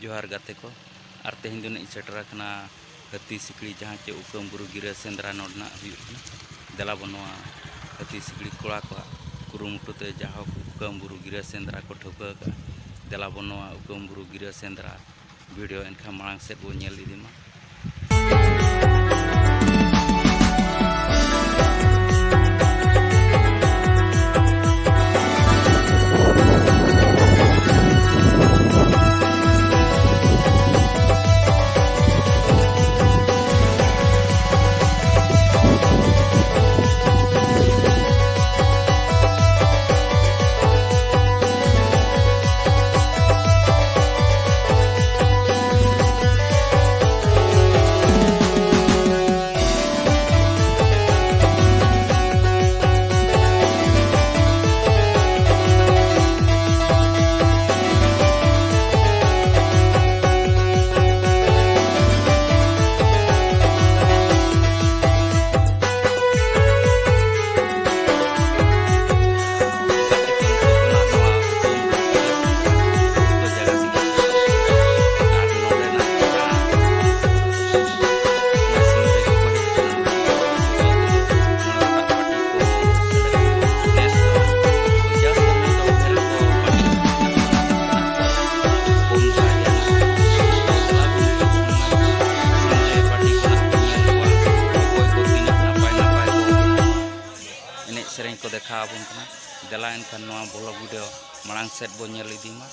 जोहार गाते को और तेहन दिन सेटरना हाथी सिकड़ी जहाँ चे उकम बुरु गिरा सेंद्रा नोडना देला बनवा हाथी सिकड़ी कोड़ा को कुरुमुटुते जहाँ उकम बुरु गिरा सेंद्रा को ठोका देला बनवा उकम बुरु गिरा सेंद्रा वीडियो एनखा मांग से बो नेल इदिमा सेरें को देखा आबन कना देला एनखान नवा ब्लॉग वीडियो मांग सेट बो nail इदिमा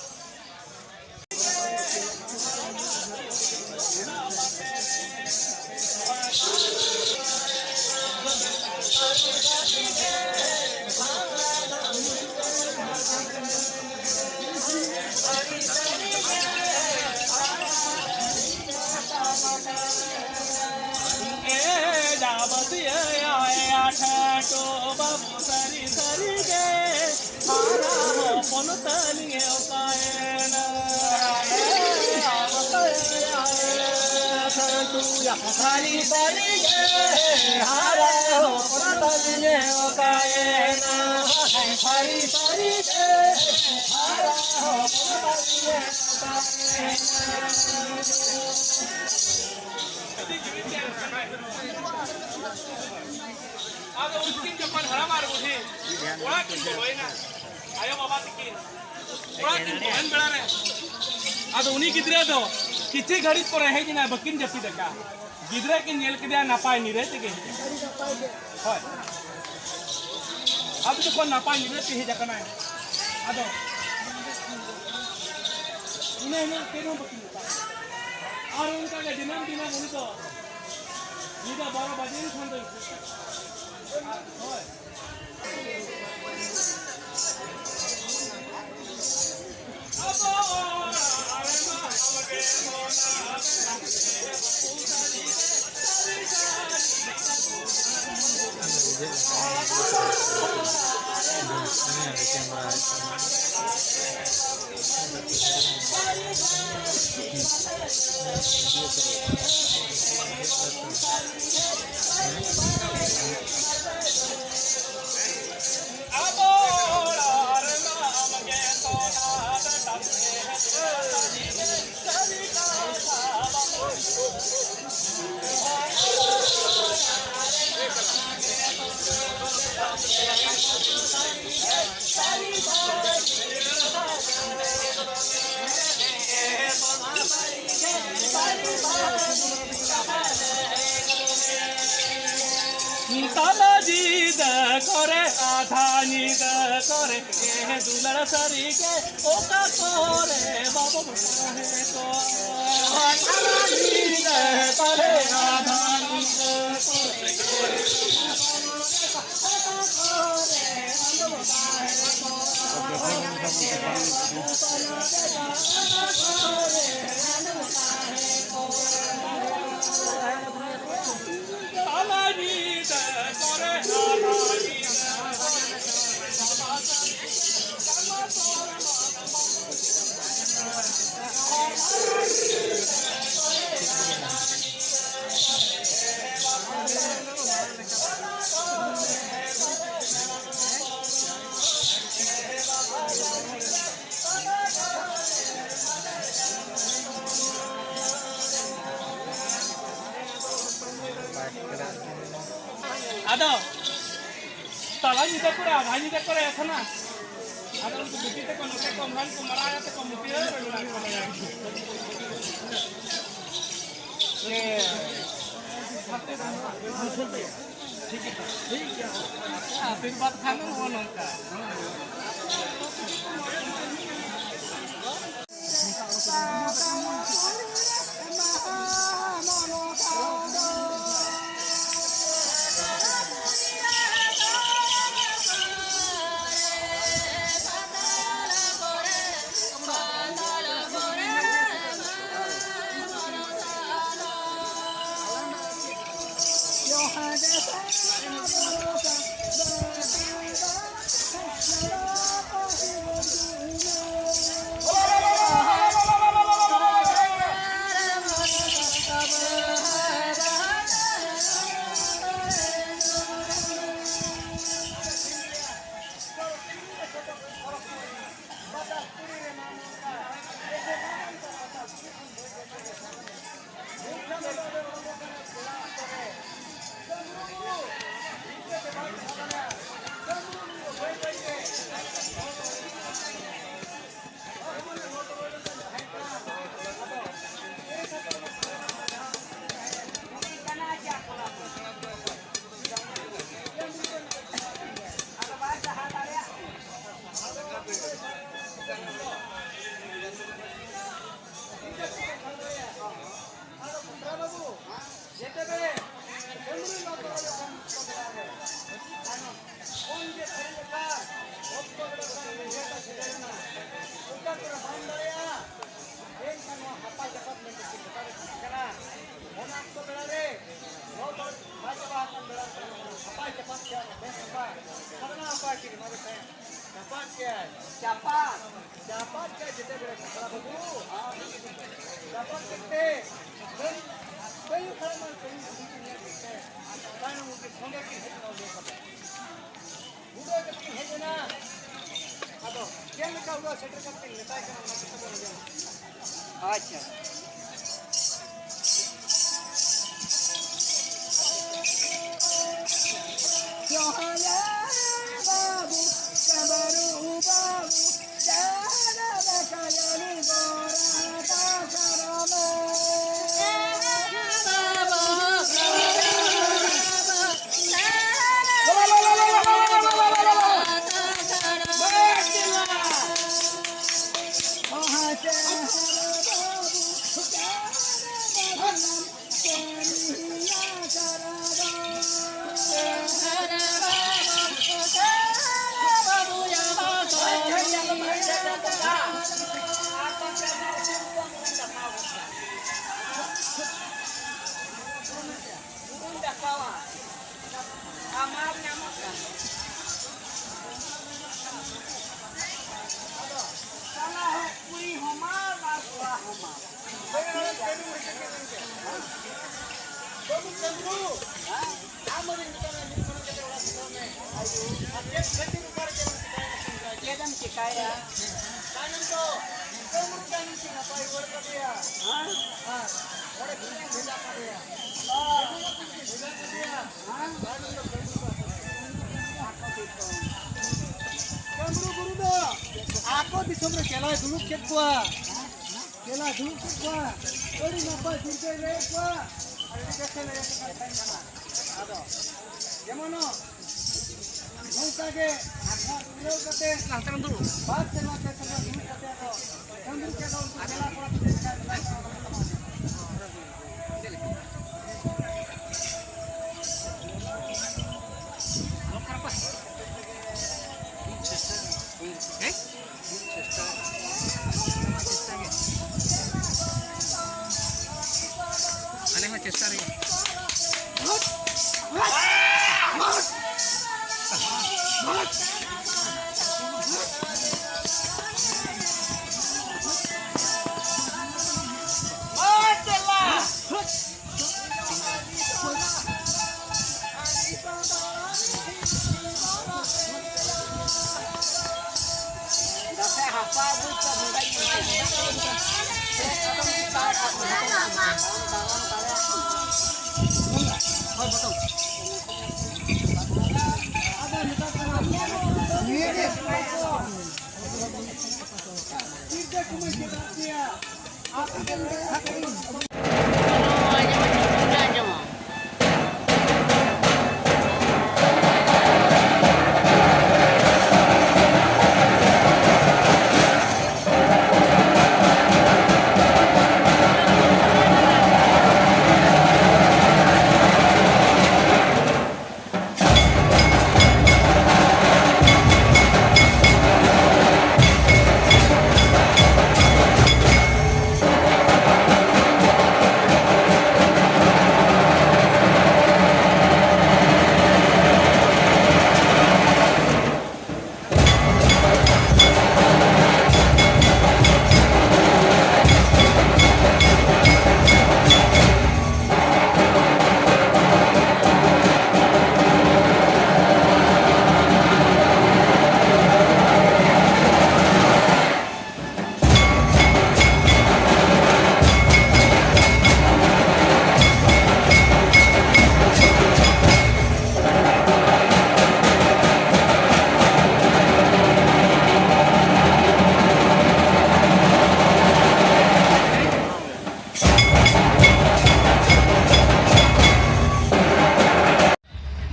Ada unsting japan haramar buhi. Orang kin boleh na. Ayo bapa tikin. Orang kin boleh berane. Ada uni gidra do. Kici garis por hai jina bakin japi deka. Gidra kin nyel ke dia napai ni rete ke. Hoy. Ab to kon napai ni rete he jakana. Ado. Ini keno bakin deka. Aur unka ke dinam uni to. Ida bara bajin khande. Talajid kore adhanid kore ke dular sari ke oka kore babo he ko talajid kore adhanid kore Ada. Talan ni tak kurang, hanya tak kurang sana. Ada untuk bukti tak komran kemarah tak komukir. फिर बात खाना हुआ नौका अच्छा Aku di sana kela dulu ket gua. Kela dulu ket gua. Ori napai surga le gua. Ada kese le kan sana. Ada. Gimana? Nungka ge akar dulu kate lantaran dulu. Baat se lantaran dulu kate ako. Kandur ke daun kela pura Hãy subscribe cho kênh Ghiền Mì Gõ để không bỏ lỡ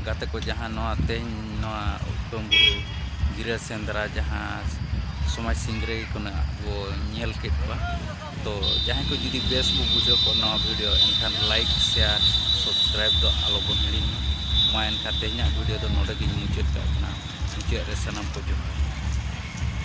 गाते को जहाँ नवा तेज नवा उत्तम बुरु गिरा सेंद्रा जहाँ समाज सिंगरे को वो नेल केट बा तो जहाँ को जुदी बेस को बुझो को नवा वीडियो एनखान लाइक शेयर सब्सक्राइब दो आलो बन हिड़ी मा एनखान तेज वीडियो दो नोडे गिन मुचाद का मुचाद रे सनम को जो